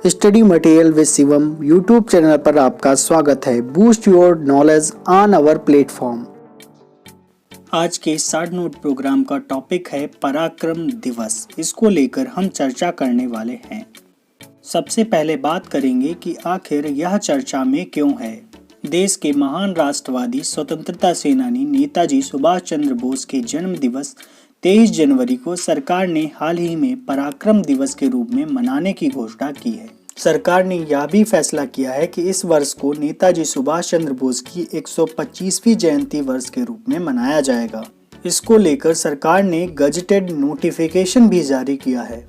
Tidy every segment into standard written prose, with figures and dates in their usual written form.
Study material with Shivam YouTube channel पर आपका स्वागत है। Boost your knowledge on our platform. आज के शॉर्ट नोट प्रोग्राम का टॉपिक है पराक्रम दिवस। इसको लेकर हम चर्चा करने वाले हैं। सबसे पहले बात करेंगे कि आखिर यह चर्चा में क्यों है। देश के महान राष्ट्रवादी स्वतंत्रता सेनानी नेताजी सुभाष चंद्र बोस के जन्म दिवस 23 जनवरी को सरकार ने हाल ही में पराक्रम दिवस के रूप में मनाने की घोषणा की है। सरकार ने यह भी फैसला किया है कि इस वर्ष को नेताजी सुभाष चंद्र बोस की 125वीं जयंती वर्ष के रूप में मनाया जाएगा। इसको लेकर सरकार ने गजटेड नोटिफिकेशन भी जारी किया है।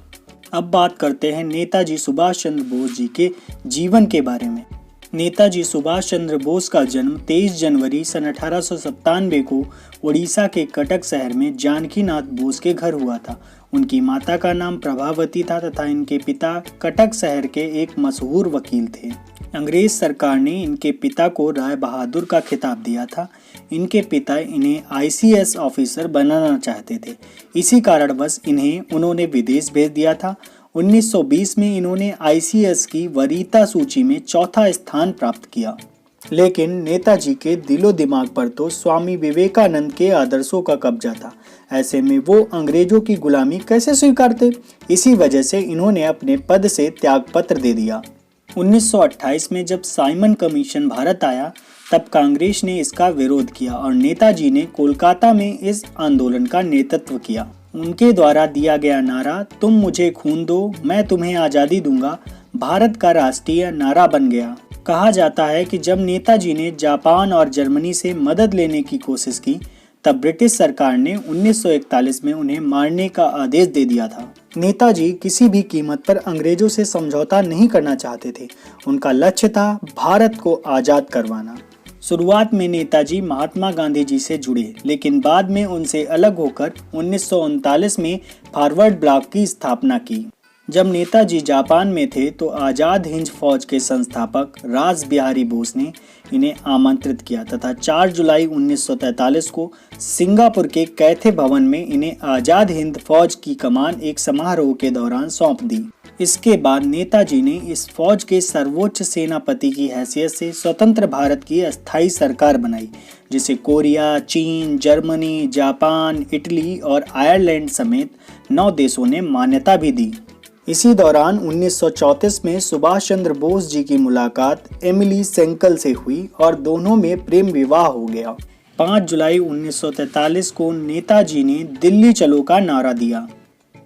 अब बात करते हैं नेताजी सुभाष चंद्र बोस जी के जीवन के बारे में। नेताजी सुभाष चंद्र बोस का जन्म 23 जनवरी सन 1897 को उड़ीसा के कटक शहर में जानकीनाथ बोस के घर हुआ था। उनकी माता का नाम प्रभावती था तथा इनके पिता कटक शहर के एक मशहूर वकील थे। अंग्रेज सरकार ने इनके पिता को राय बहादुर का खिताब दिया था। इनके पिता इन्हें ICS ऑफिसर बनाना चाहते थे। इसी कारणवश इन्हें उन्होंने विदेश भेज दिया था। 1920 में इन्होंने ICS की वरीयता सूची में चौथा स्थान प्राप्त किया। लेकिन नेताजी के दिलो दिमाग पर तो स्वामी विवेकानंद के आदर्शों का कब्जा था। ऐसे में वो अंग्रेजों की गुलामी कैसे स्वीकारते। इसी वजह से इन्होंने अपने पद से त्यागपत्र दे दिया। 1928 में जब साइमन कमीशन भारत आया तब कांग्रेस ने इसका विरोध किया और नेताजी ने कोलकाता में इस आंदोलन का नेतृत्व किया। उनके द्वारा दिया गया नारा तुम मुझे खून दो मैं तुम्हें आज़ादी दूंगा भारत का राष्ट्रीय नारा बन गया। कहा जाता है कि जब नेताजी ने जापान और जर्मनी से मदद लेने की कोशिश की तब ब्रिटिश सरकार ने 1941 में उन्हें मारने का आदेश दे दिया था। नेताजी किसी भी कीमत पर अंग्रेजों से समझौता नहीं करना चाहते थे। उनका लक्ष्य था भारत को आज़ाद करवाना। शुरुआत में नेताजी महात्मा गांधी जी से जुड़े, लेकिन बाद में उनसे अलग होकर 1939 में फॉरवर्ड ब्लॉक की स्थापना की। जब नेताजी जापान में थे तो आज़ाद हिंद फौज के संस्थापक रास बिहारी बोस ने इन्हें आमंत्रित किया तथा 4 जुलाई 1943 को सिंगापुर के कैथे भवन में इन्हें आज़ाद हिंद फौज की कमान एक समारोह के दौरान सौंप दी। इसके बाद नेताजी ने इस फौज के सर्वोच्च सेनापति की हैसियत से स्वतंत्र भारत की अस्थायी सरकार बनाई, जिसे कोरिया, चीन, जर्मनी, जापान, इटली और आयरलैंड समेत 9 देशों ने मान्यता भी दी। इसी दौरान 1934 में सुभाष चंद्र बोस जी की मुलाकात एमिली सेंकल से हुई और दोनों में प्रेम विवाह हो गया। 5 जुलाई 1943 को नेताजी ने दिल्ली चलो का नारा दिया।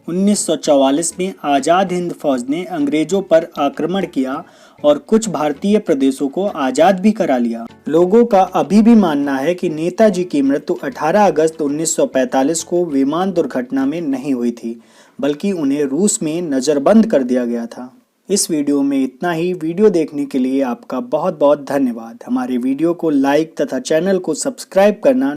1944 में आज़ाद हिंद फौज ने अंग्रेजों पर आक्रमण किया और कुछ भारतीय प्रदेशों को आज़ाद भी करा लिया। लोगों का अभी भी मानना है कि नेताजी की मृत्यु 18 अगस्त 1945 को विमान दुर्घटना में नहीं हुई थी, बल्कि उन्हें रूस में नज़रबंद कर दिया गया था। इस वीडियो में इतना ही। वीडियो देखने के लिए आपका बहुत बहुत धन्यवाद। हमारे वीडियो को लाइक तथा चैनल को सब्सक्राइब करना